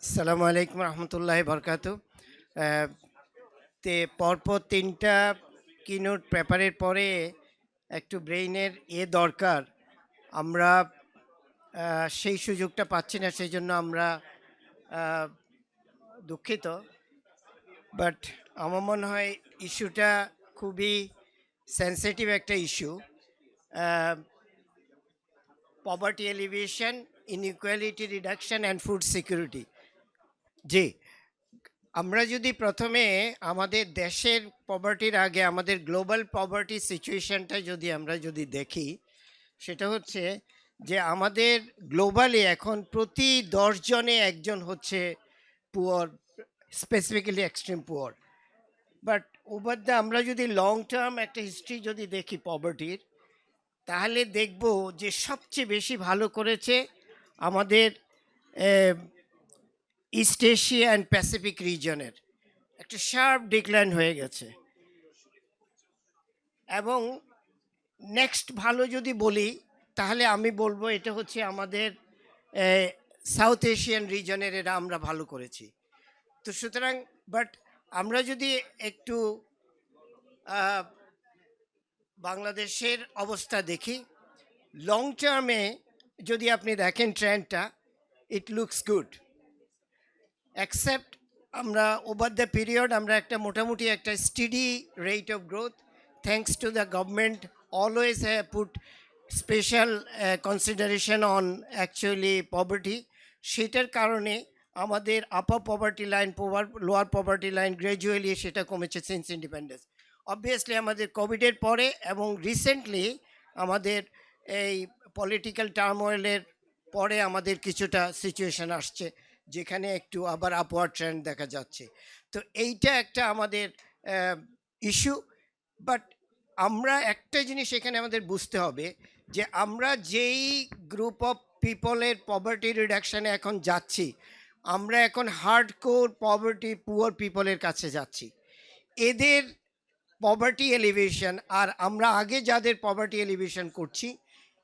আসসালামু আলাইকুম রহমতুল্লাহ বরকাত। তে পরপর তিনটা কিনোট পেপারের পরে একটু ব্রেইনের দরকার। আমরা সেই সুযোগটা পাচ্ছি না, সেই জন্য আমরা আহ, দুঃখিত। বাট আমার মনে হয় ইস্যুটা খুবই সেন্সিটিভ একটা issue. Poverty alleviation, inequality reduction and food security. জি, আমরা যদি প্রথমে আমাদের দেশের পভার্টির আগে আমাদের গ্লোবাল পভার্টি সিচুয়েশনটা যদি দেখি, সেটা হচ্ছে যে আমাদের গ্লোবালি এখন প্রতি 10 জনে একজন হচ্ছে poor, specifically extreme poor. But over the আমরা যদি লং টার্ম একটা হিস্ট্রি যদি দেখি পভার্টির, তাহলে দেখব যে সবচেয়ে বেশি ভালো করেছে আমাদের ইস্ট এশিয়া অ্যান্ড প্যাসিফিক রিজনের। একটা শার্প ডিক্লাইন হয়ে গেছে। এবং নেক্সট ভালো যদি বলি, তাহলে আমি বলবো এটা হচ্ছে আমাদের সাউথ এশিয়ান রিজনের, এরা আমরা ভালো করেছি। তো সুতরাং বাট আমরা যদি একটু আহ, বাংলাদেশের অবস্থা দেখি, লং টার্মে যদি আপনি দেখেন ট্রেন্ডটা, ইট লুকস গুড। অ্যাকসেপ্ট আমরা ওভার দ্য পিরিয়ড আমরা একটা মোটামুটি একটা steady rate of growth, thanks to the government always have put special consideration on actually poverty. সেটার কারণে আমাদের upper poverty line, lower poverty line gradually সেটা কমেছে সিন্স ইন্ডিপেন্ডেন্স। অবভিয়াসলি আমাদের কোভিডের পরে এবং রিসেন্টলি আমাদের এই পলিটিক্যাল টার্মোয়েলের পরে আমাদের কিছুটা সিচুয়েশন আসছে, যেখানে একটু আবার আপওয়ার্ড ট্রেন্ড দেখা যাচ্ছে। তো এইটা একটা আমাদের ইস্যু। বাট আমরা একটা জিনিস এখানে আমাদের বুঝতে হবে যে আমরা যেই গ্রুপ অফ পিপলের পভার্টি রিডাকশানে এখন যাচ্ছি, আমরা এখন হার্ডকোর পভার্টি পুয়ার পিপলের কাছে যাচ্ছি। এদের পভার্টি এলিভেশন আর আমরা আগে যাদের পভার্টি এলিভেশন করছি,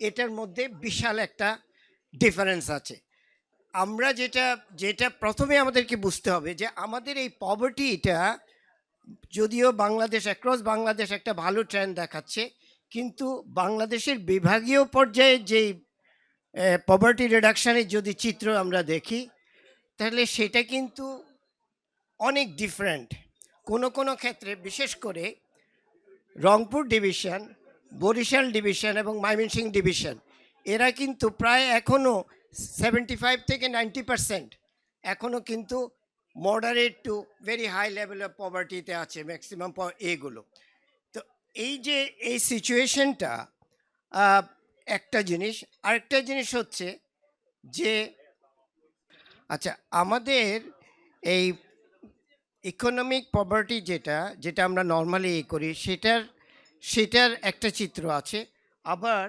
এটার মধ্যে বিশাল একটা ডিফারেন্স আছে। আমরা যেটা যেটা প্রথমে আমাদেরকে বুঝতে হবে যে আমাদের এই পভার্টিটা, যদিও বাংলাদেশ অ্যাক্রস বাংলাদেশ একটা ভালো ট্রেন্ড দেখাচ্ছে, কিন্তু বাংলাদেশের বিভাগীয় পর্যায়ে যেই পভার্টি রিডাকশানের যদি চিত্র আমরা দেখি, তাহলে সেটা কিন্তু অনেক ডিফারেন্ট। কোনো কোনো ক্ষেত্রে বিশেষ করে রংপুর ডিভিশন, বরিশাল ডিভিশন এবং ময়মনসিংহ ডিভিশন, এরা কিন্তু প্রায় এখনও 75 থেকে 90% এখনও কিন্তু moderate to very high level of পভার্টিতে আছে ম্যাক্সিমাম এগুলো। তো এই যে এই সিচুয়েশনটা একটা জিনিস। আরেকটা জিনিস হচ্ছে যে আচ্ছা, আমাদের এই ইকোনমিক পভার্টি যেটা যেটা আমরা নর্মালি করি, সেটার সেটার একটা চিত্র আছে। আবার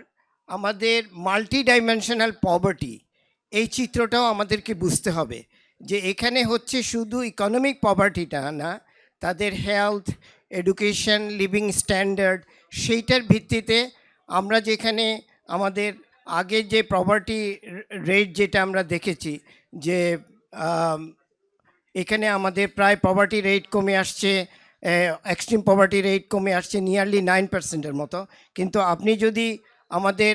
আমাদের মাল্টি ডাইমেনশনাল পভার্টি, এই চিত্রটাও আমাদেরকে বুঝতে হবে যে এখানে হচ্ছে শুধু ইকোনমিক পভার্টিটা না, তাদের হেলথ, এডুকেশন, লিভিং স্ট্যান্ডার্ড, সেইটার ভিত্তিতে আমরা যেখানে আমাদের আগে যে পভার্টি রেট যেটা আমরা দেখেছি যে এখানে আমাদের প্রায় পভার্টি রেট কমে আসছে, এক্সট্রিম পভার্টি রেট কমে আসছে নিয়ারলি 9%-এর মতো। কিন্তু আপনি যদি আমাদের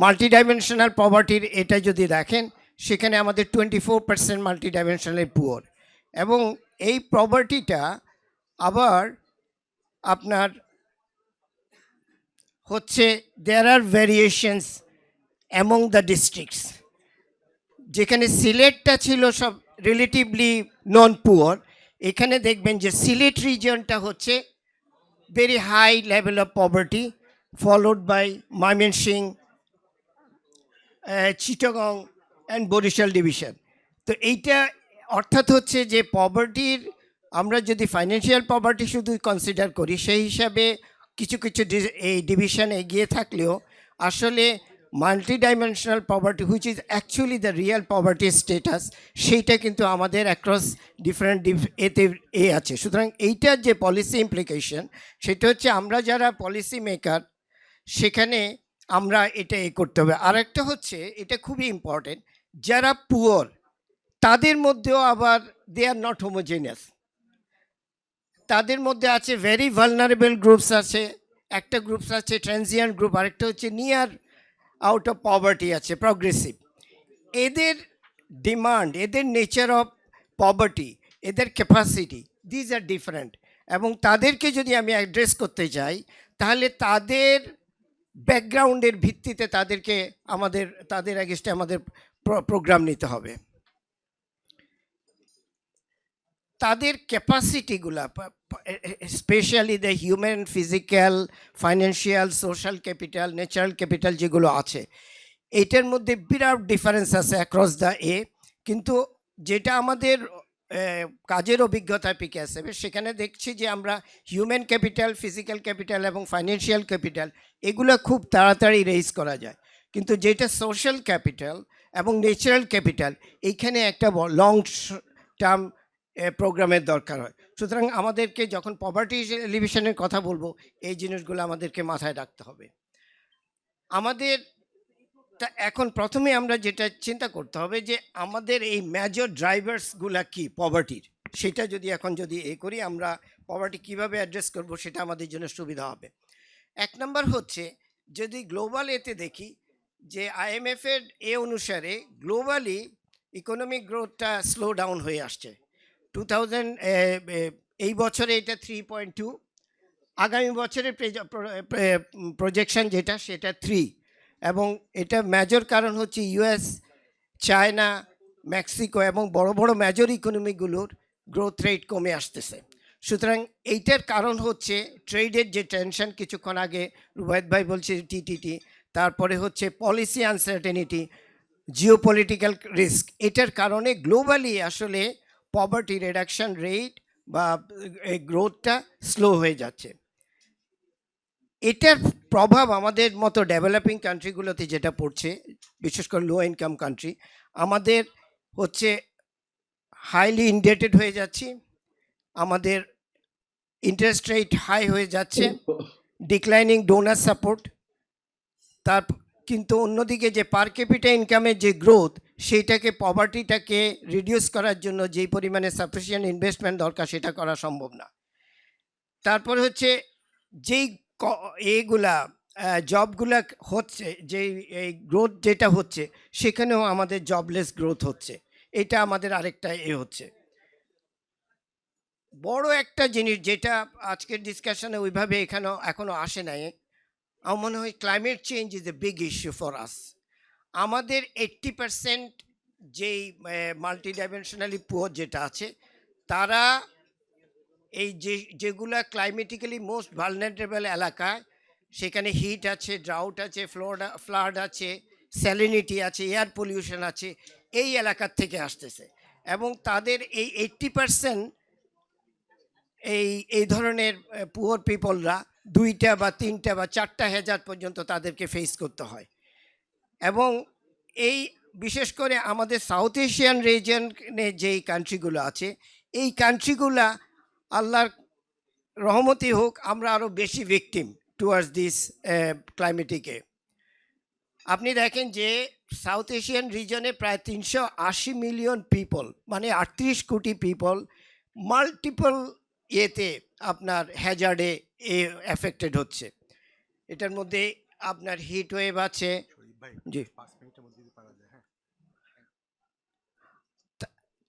মাল্টি ডাইমেনশনাল পভার্টির এটা যদি দেখেন, সেখানে আমাদের 24% মাল্টি ডাইমেনশনাল পুয়ার। এবং এই পভার্টিটা আবার আপনার হচ্ছে দেয়ার আর ভ্যারিয়েশনস অ্যামং দ্য ডিস্ট্রিক্টস। যেখানে সিলেটটা ছিল সব রিলেটিভলি নন পুয়ার, এখানে দেখবেন যে সিলেট রিজনটা হচ্ছে very high level of poverty, followed by Mymensingh, Chittagong and Barishal division. তো এইটা অর্থাৎ হচ্ছে যে পভার্টির, আমরা যদি ফাইন্যান্সিয়াল পভার্টি শুধু কনসিডার করি, সেই হিসাবে কিছু কিছু এই ডিভিশন এগিয়ে থাকলেও আসলে multi dimensional poverty which is actually the real poverty status, সেইটা কিন্তু আমাদের অ্যাক্রস ডিফারেন্ট এতে আছে। সুতরাং এইটার যে পলিসি ইমপ্লিকেশন, সেটা হচ্ছে আমরা যারা পলিসি মেকার, সেখানে আমরা এটা করতে হবে। আরেকটা হচ্ছে, এটা খুবই ইম্পর্টেন্ট, যারা পুয়ার তাদের মধ্যেও আবার দে আর নট হোমোজেনিয়াস। তাদের মধ্যে আছে ভেরি ভালনারেবল গ্রুপস আছে, একটা গ্রুপস আছে ট্রানজিয়েন্ট গ্রুপ, আরেকটা হচ্ছে নিয়ার আউট অফ পভার্টি আছে প্রগ্রেসিভ। এদের ডিমান্ড, এদের নেচার অফ পভার্টি, এদের ক্যাপাসিটি, দিজ আর ডিফারেন্ট। এবং তাদেরকে যদি আমি অ্যাড্রেস করতে চাই তাহলে তাদের ব্যাকগ্রাউন্ডের ভিত্তিতে তাদের এগেস্টে আমাদের প্রোগ্রাম নিতে হবে। তাদের ক্যাপাসিটিগুলা, specially the human, physical, financial, social capital, natural capital যেগুলো আছে, এটার মধ্যে বিরাট ডিফারেন্স আছে অ্যাক্রস দ্য কিন্তু যেটা আমাদের কাজের অভিজ্ঞতায় পিকে আসবে সেখানে দেখছি যে আমরা হিউম্যান ক্যাপিটাল, ফিজিক্যাল ক্যাপিটাল এবং ফাইন্যান্সিয়াল ক্যাপিটাল এগুলো খুব তাড়াতাড়ি রেজ করা যায়, কিন্তু যেটা সোশ্যাল ক্যাপিটাল এবং ন্যাচারাল ক্যাপিটাল এইখানে একটা লং টার্ম প্রোগ্রামের দরকার হয়। সুতরাং আমাদেরকে যখন পভার্টি এলিভেশনের কথা বলবো এই জিনিসগুলো আমাদেরকে মাথায় রাখতে হবে। আমাদের এখন প্রথমে আমরা যেটা চিন্তা করতে হবে যে আমাদের এই মেজর ড্রাইভার্সগুলা কি পভার্টির, সেটা যদি করি আমরা পভার্টি কিভাবে অ্যাড্রেস করব সেটা আমাদের জন্য সুবিধা হবে। এক নম্বর হচ্ছে যদি গ্লোবাল এতে দেখি যে IMF এর অনুসারে গ্লোবালি ইকোনমিক গ্রোথটা স্লো ডাউন হয়ে আসছে। 2000 এই বছরে এটা 3.2, আগামী বছরের প্রজেকশন যেটা সেটা 3, এবং এটা মেজর কারণ হচ্ছে US, চায়না, মেক্সিকো এবং বড় বড় মেজর ইকোনমিগুলোর গ্রোথ রেট কমে আসতেছে। সুতরাং এইটার কারণ হচ্ছে ট্রেডের যে টেনশন, কিছুক্ষণ আগে রুবায়েত ভাই বলছে TTT, তারপরে হচ্ছে পলিসি আনসার্টেনিটি, জিওপলিটিক্যাল রিস্ক, এটার কারণে গ্লোবালি আসলে পভার্টি রিডাকশন রেট বা গ্রোথটা স্লো হয়ে যাচ্ছে। এটার প্রভাব আমাদের মতো ডেভেলপিং কান্ট্রিগুলোতে যেটা পড়ছে, বিশেষ করে লো ইনকাম কান্ট্রি, আমাদের হচ্ছে হাইলি ইনডেটেড হয়ে যাচ্ছি, আমাদের ইন্টারেস্ট রেট হাই হয়ে যাচ্ছে, ডিক্লাইনিং ডোনার সাপোর্ট। কিন্তু অন্যদিকে যে পার ক্যাপিটা ইনকামের যে গ্রোথ, সেইটাকে পভার্টিটাকে রিডিউস করার জন্য যেই পরিমাণে সাফিসিয়েন্ট ইনভেস্টমেন্ট দরকার সেটা করা সম্ভব না। তারপরে হচ্ছে যেই এগুলা জবগুলা হচ্ছে, যেই এই গ্রোথ যেটা হচ্ছে সেখানেও আমাদের জবলেস গ্রোথ হচ্ছে, এটা আমাদের আরেকটা হচ্ছে বড় একটা জিনিস যেটা আজকের ডিসকাশনে ওইভাবে এখনো আসে নাই। আমার মনে হয় climate change is a big issue for us. আমাদের 80% যেই মাল্টি ডাইমেনশনালি পুয়ার যেটা আছে, তারা এই যেগুলা ক্লাইমেটিক্যালি মোস্ট ভালনারেবল এলাকায়, সেখানে হিট আছে, ড্রাউট আছে, ফ্লাড আছে, স্যালিনিটি আছে, এয়ার পলিউশন আছে, এই এলাকার থেকে আসতেছে। এবং তাদের এই 80% এই ধরনের পুয়ার পিপলরা 2টা বা 3টা বা 4টা হ্যাজার্ড পর্যন্ত তাদেরকে ফেস করতে হয়। এবং এই বিশেষ করে আমাদের সাউথ এশিয়ান রিজিয়নে যেই কান্ট্রিগুলো আছে, এই কান্ট্রিগুলা আল্লাহর রহমতি হোক, আমরা আরও বেশি ভিকটিম টুয়ার্ডস দিস ক্লাইমেটিকে। আপনি দেখেন যে সাউথ এশিয়ান রিজনে প্রায় 380 মিলিয়ন পিপল, মানে 38 কোটি পিপল মাল্টিপল আপনার হ্যাজার্ডে এফেক্টেড হচ্ছে। এটার মধ্যে আপনার হিট ওয়েভ আছে। জি,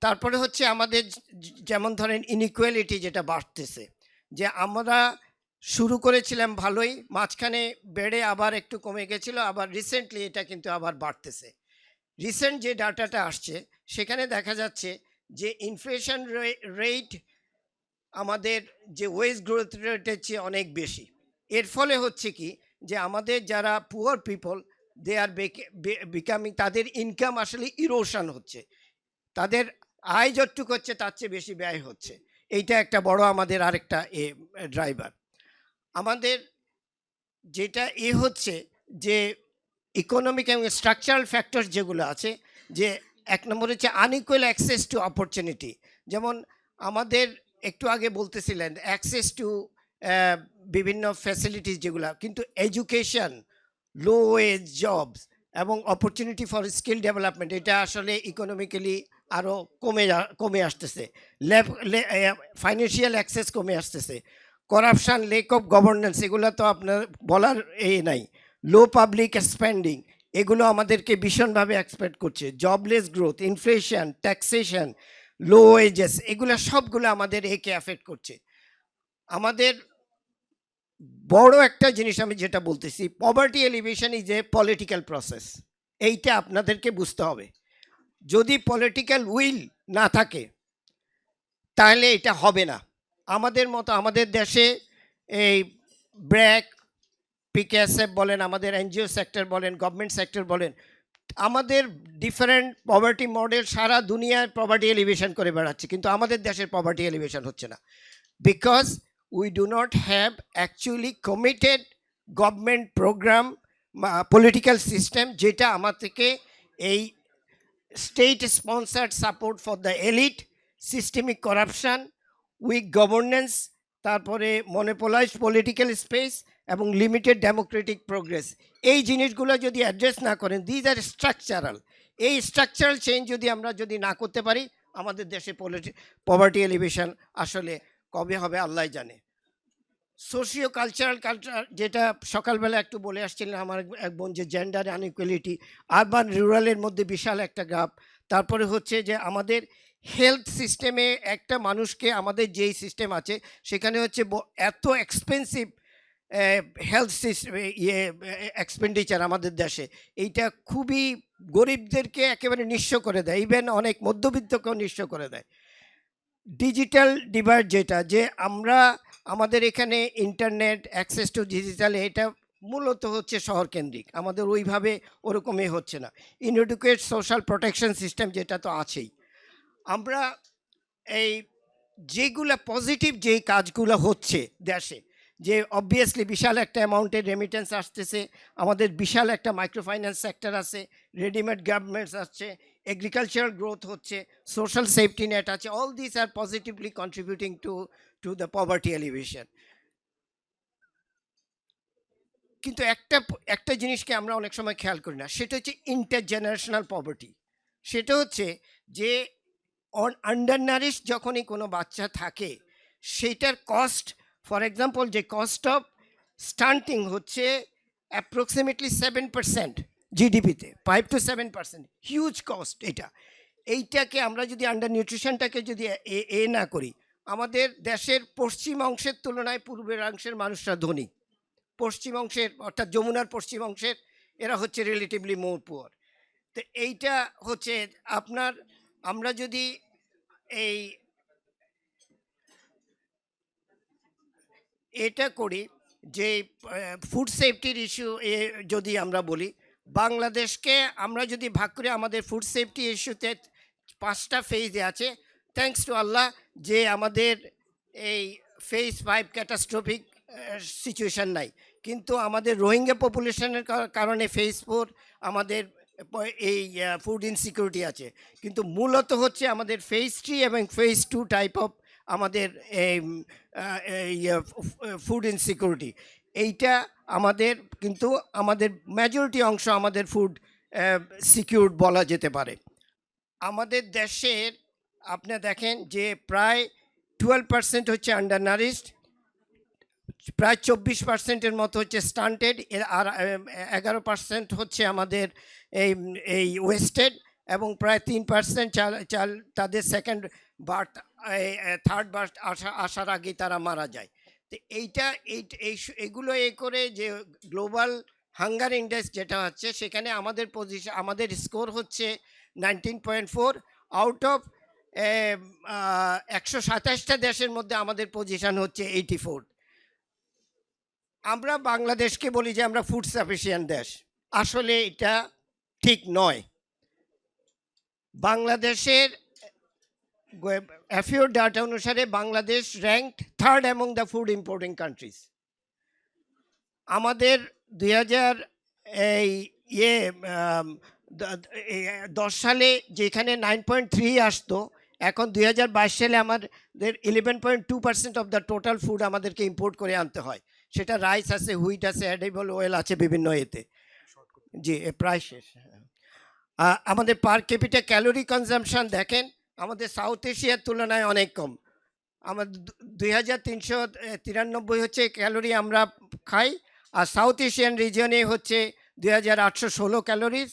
তারপরে হচ্ছে আমাদের যেমন ধরেন ইনইকুয়ালিটি যেটা বাড়তেছে, যে আমরা শুরু করেছিলাম ভালোই, মাঝখানে বেড়ে আবার একটু কমে গেছিল, আবার রিসেন্টলি এটা কিন্তু আবার বাড়তেছে। রিসেন্ট যে ডাটাটা আসছে সেখানে দেখা যাচ্ছে যে ইনফ্লেশন রেট আমাদের যে ওয়েজ গ্রোথ রেটের চেয়ে অনেক বেশি। এর ফলে হচ্ছে কি যে আমাদের যারা poor people, they are becoming, তাদের ইনকাম আসলে ইরোশন হচ্ছে, তাদের আয় যতটুকু হচ্ছে তার চেয়ে বেশি ব্যয় হচ্ছে। এইটা একটা বড় আমাদের আরেকটা ড্রাইভার। আমাদের যেটা হচ্ছে যে ইকোনমিক এবং স্ট্রাকচারাল ফ্যাক্টর যেগুলো আছে, যে এক নম্বর হচ্ছে আনইকুয়াল অ্যাক্সেস টু অপরচুনিটি। যেমন আমাদের একটু আগে বলতেছিলেন অ্যাক্সেস টু বিভিন্ন ফ্যাসিলিটিস যেগুলো, কিন্তু এডুকেশন, লো ওয়েজ জবস এবং অপরচুনিটি ফর স্কিল ডেভেলপমেন্ট, এটা আসলে ইকোনমিক্যালি আরও কমে আসতেছে, ফাইন্যান্সিয়াল অ্যাক্সেস কমে আসতেছে, করাপশান, লেক অফ গভর্নেন্স, এগুলো তো আপনার বলার নাই, লো পাবলিক স্পেন্ডিং, এগুলো আমাদেরকে ভীষণভাবে এক্সপেক্ট করছে, jobless growth, inflation, taxation, low wages, এগুলো সবগুলো আমাদের একে অ্যাফেক্ট করছে। আমাদের বড় একটা জিনিস আমি যেটা বলতেছি, poverty elevation is a political process, এইটা আপনাদেরকে বুঝতে হবে। যদি পলিটিক্যাল উইল না থাকে তাহলে এটা হবে না। আমাদের মতো আমাদের দেশে এই ব্র্যাক, পিকেএসএফ বলেন, আমাদের এনজিও সেক্টর বলেন, গভর্নমেন্ট সেক্টর বলেন, আমাদের ডিফারেন্ট পভার্টি মডেল সারা দুনিয়ায় পভার্টি এলিভেশন করে বেড়াচ্ছে, কিন্তু আমাদের দেশের পভার্টি এলিভেশন হচ্ছে না, because we do not have actually committed government program, political system, যেটা আমাদেরকে এই state sponsored support for the elite, systemic corruption, weak governance, তারপরে monopolized political space এবং লিমিটেড ডেমোক্রেটিক প্রোগ্রেস, এই জিনিসগুলো যদি অ্যাড্রেস না করেন, দিজ আর স্ট্রাকচারাল, এই স্ট্রাকচারাল চেঞ্জ যদি না করতে পারি, আমাদের দেশে পভার্টি এলিভেশন আসলে কবে হবে আল্লাহ জানে। সোশিও কালচারাল যেটা সকালবেলা একটু বলে আসছিলেন আমার এক বোন, যে জেন্ডার আনইকুয়ালিটি, আরবান রুরালের মধ্যে বিশাল একটা গ্যাপ। তারপরে হচ্ছে যে আমাদের হেলথ সিস্টেমে একটা মানুষকে, আমাদের যেই সিস্টেম আছে সেখানে হচ্ছে এত এক্সপেন্সিভ হেলথ সিস্টেম, এক্সপেন্ডিচার আমাদের দেশে, এইটা খুবই গরিবদেরকে একেবারে নিঃস্ব করে দেয়, ইভেন অনেক মধ্যবিত্তকেও নিঃস্ব করে দেয়। ডিজিটাল ডিভাইড, যেটা যে আমরা আমাদের এখানে ইন্টারনেট অ্যাক্সেস টু ডিজিটাল, এটা মূলত হচ্ছে শহর কেন্দ্রিক, আমাদের ওইভাবে ওরকমই হচ্ছে না। ইনএডুকেট সোশ্যাল প্রোটেকশন সিস্টেম, যেটা তো আছেই। আমরা এই যেগুলো পজিটিভ যেই কাজগুলো হচ্ছে দেশে, যে অবভিয়াসলি বিশাল একটা অ্যামাউন্টের রেমিটেন্স আসতেছে, আমাদের বিশাল একটা মাইক্রো ফাইন্যান্স সেক্টর আছে, রেডিমেড গার্মেন্টস আসছে, এগ্রিকালচারাল গ্রোথ হচ্ছে, সোশ্যাল সেফটি নেট আছে, all this are positively contributing to the poverty alleviation. কিন্তু একটা জিনিসকে আমরা অনেক সময় খেয়াল করি না, সেটা হচ্ছে ইন্টারজেনারেশনাল পভার্টি। সেটা হচ্ছে যে আন্ডারনারিশ যখনই কোনো বাচ্চা থাকে, সেইটার কস্ট, ফর এক্সাম্পল যে কস্ট অফ স্টান্টিং হচ্ছে অ্যাপ্রক্সিমেটলি 7% জিডিপিতে, 5 to 7%, হিউজ কস্ট এটা। এইটাকে আমরা যদি আন্ডার নিউট্রিশনটাকে যদি না করি, আমাদের দেশের পশ্চিম অংশের তুলনায় পূর্বের অংশের মানুষরা ধনী, পশ্চিম অংশের অর্থাৎ যমুনার পশ্চিম অংশের এরা হচ্ছে রিলেটিভলি মোর পুয়ার। তো এইটা হচ্ছে আপনার, আমরা যদি এই এটা করি যে ফুড সেফটির ইস্যু যদি আমরা বলি, বাংলাদেশকে আমরা যদি ভাগ করি, আমাদের ফুড সেফটি ইস্যুতে 5টা ফেজে আছে, থ্যাঙ্কস টু আল্লাহ, যে আমাদের এই ফেজ 5 ক্যাটাস্ট্রফিক সিচুয়েশন নাই। কিন্তু আমাদের রোহিঙ্গা পপুলেশনের কারণে ফেজ 4 আমাদের এই ফুড ইনসিকিউরিটি আছে। কিন্তু মূলত হচ্ছে আমাদের ফেজ 3 এবং ফেজ 2 টাইপ অফ আমাদের ফুড ইনসিকিউরিটি, এইটা আমাদের, কিন্তু আমাদের মেজরিটি অংশ আমাদের ফুড সিকিউরড বলা যেতে পারে। আমাদের দেশের আপনি দেখেন যে প্রায় 12% হচ্ছে আন্ডারনারিশড, প্রায় 24%-এর মতো হচ্ছে স্টান্টেড, আর 11% হচ্ছে আমাদের এই ওয়েস্টেড, এবং প্রায় 3% চাল তাদের সেকেন্ড বার্থ, থার্ড বার্থ আসার আগেই তারা মারা যায়। তো এইটা এইগুলো করে যে গ্লোবাল হাঙ্গার ইন্ডেক্স যেটা হচ্ছে, সেখানে আমাদের পজিশন, আমাদের স্কোর হচ্ছে 19.4 আউট অফ 127টা দেশের মধ্যে আমাদের পজিশন হচ্ছে 84। আমরা বাংলাদেশকে বলি যে আমরা ফুড সাফিসিয়েন্ট দেশ, আসলে এটা ঠিক নয়। বাংলাদেশের অ্যাফিও ডাটা অনুসারে Bangladesh ranked 3rd among the food importing countries. আমাদের 2010 সালে যেখানে 9.3 আসতো, এখন 2022 সালে আমাদের 11.2% অফ দ্য টোটাল ফুড আমাদেরকে ইম্পোর্ট করে আনতে হয়। সেটা রাইস আছে, হুইট আছে, এডিবল অয়েল আছে বিভিন্ন এতে। জি, প্রায় শেষ। আমাদের পার ক্যাপিটা ক্যালোরি কনজাম্পশন দেখেন আমাদের সাউথ এশিয়ার তুলনায় অনেক কম। আমাদের 2393 হচ্ছে ক্যালোরি আমরা খাই, আর সাউথ এশিয়ান রিজিয়নে হচ্ছে 2816 ক্যালোরিজ,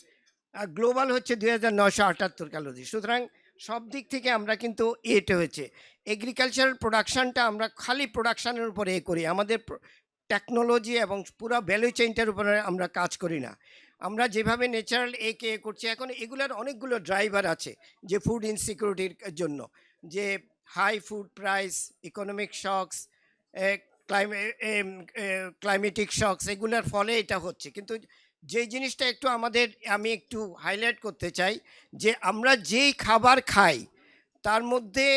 আর গ্লোবাল হচ্ছে 2978 ক্যালোরি। সুতরাং সব দিক থেকে আমরা কিন্তু এটা হয়েছে এগ্রিকালচারাল প্রোডাকশানটা আমরা খালি প্রোডাকশানের উপরে করি, আমাদের টেকনোলজি এবং পুরো ভ্যালু চেইনটার উপরে আমরা কাজ করি না। আমরা যেভাবে ন্যাচারাল একে করছি, এখন এগুলোর অনেকগুলো ড্রাইভার আছে যে ফুড ইনসিকিউরিটির জন্য, যে high food price, economic shocks, climatic shocks, এগুলোর ফলে এটা হচ্ছে। কিন্তু যে জিনিসটা একটু আমি একটু হাইলাইট করতে চাই যে আমরা যেই খাবার খাই তার মধ্যে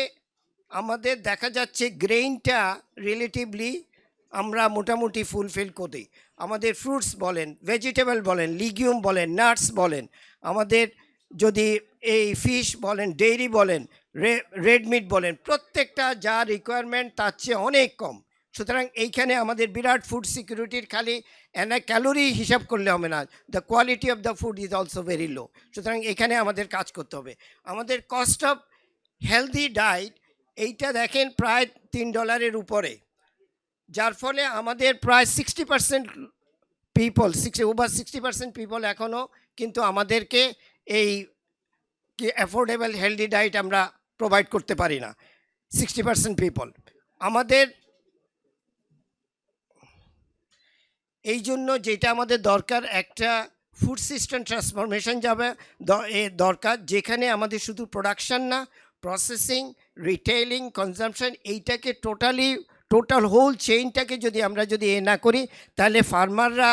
আমাদের দেখা যাচ্ছে গ্রেইনটা রিলেটিভলি আমরা মোটামুটি ফুলফিল করি। আমাদের ফ্রুটস বলেন, ভেজিটেবল বলেন, লিগিউম বলেন, নাটস বলেন, আমাদের যদি এই ফিশ বলেন, ডেইরি বলেন, রেড মিট বলেন, প্রত্যেকটা যা রিকোয়ারমেন্ট তার চেয়ে অনেক কম। সুতরাং এইখানে আমাদের বিরাট ফুড সিকিউরিটির খালি ক্যালোরি হিসাব করলে হবে না, the quality of the food is also very low. সুতরাং এখানে আমাদের কাজ করতে হবে। আমাদের কস্ট অফ হেলদি ডায়েট এইটা দেখেন প্রায় $3 উপরে, যার ফলে আমাদের প্রায় 60% পিপল, ওভার 60% পিপল এখনও কিন্তু আমাদেরকে এই অ্যাফোর্ডেবল হেলদি ডায়েট আমরা প্রোভাইড করতে পারি না। 60% পিপল আমাদের এই জন্য যেটা আমাদের দরকার, একটা ফুড সিস্টেম ট্রান্সফরমেশন যাবে দরকার, যেখানে আমাদের শুধু প্রোডাকশন না, প্রসেসিং, রিটেইলিং, কনজামশন, এইটাকে টোটাল হোল চেইনটাকে যদি আমরা না করি তাহলে ফার্মাররা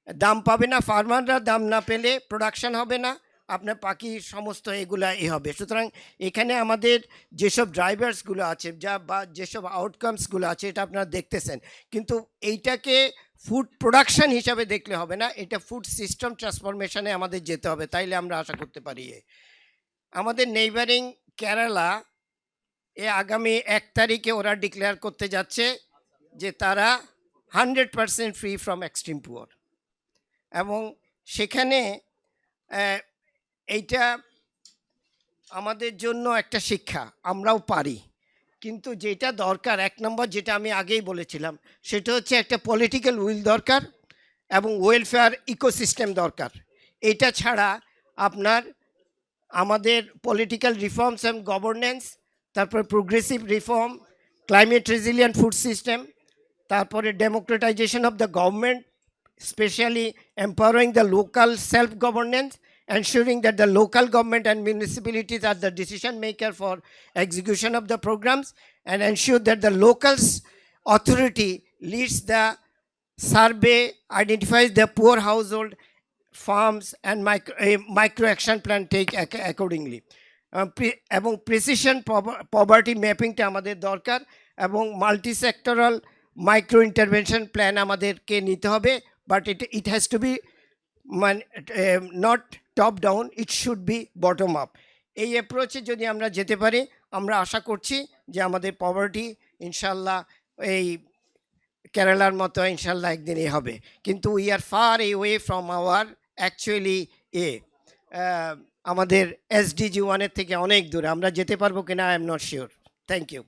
দাম পাবে না, ফার্মাররা দাম না পেলে প্রোডাকশন হবে না, আপনার বাকি সমস্ত এগুলা হবে। সুতরাং এখানে আমাদের যেসব ড্রাইভার্সগুলো আছে বা যেসব আউটকামসগুলো আছে এটা আপনারা দেখতেছেন, কিন্তু এইটাকে ফুড প্রোডাকশন হিসাবে দেখলে হবে না, এটা ফুড সিস্টেম ট্রান্সফরমেশনে আমাদের যেতে হবে, তাইলে আমরা আশা করতে পারি। আমাদের নেইবারিং কেরালা আগামী 1 তারিখে ওরা ডিক্লেয়ার করতে যাচ্ছে যে তারা 100% ফ্রি ফ্রম এক্সট্রিম পুয়ার, এবং সেখানে এইটা আমাদের জন্য একটা শিক্ষা, আমরাও পারি। কিন্তু যেটা দরকার 1 নম্বর, যেটা আমি আগেই বলেছিলাম, সেটা হচ্ছে একটা পলিটিক্যাল উইল দরকার এবং ওয়েলফেয়ার ইকোসিস্টেম দরকার। এটা ছাড়া আমাদের পলিটিক্যাল রিফর্মস অ্যান্ড গভর্নেন্স, তারপরে progressive reform, climate resilient food system, তারপরে democratization of the government, specially empowering the local self governance, ensuring that the local government and municipalities are the decision maker for execution of the programs, and ensure that the local authority leads the survey, identifies the poor household, farms, and micro action plan take accordingly. এবং precision poverty ম্যাপিংটা আমাদের দরকার, এবং multi sectoral micro intervention plan আমাদেরকে নিতে হবে, but it has to be not top down, it should be bottom up. এই অ্যাপ্রোচে যদি আমরা যেতে পারি, আমরা আশা করছি যে আমাদের পভার্টি ইনশাল্লাহ এই কেরালার মতো ইনশাল্লাহ একদিন হবে। কিন্তু we are fur way from our actually আমাদের SDG 1 থেকে অনেক দূরে। আমরা যেতে পারবো কিনা I am not sure. Thank you.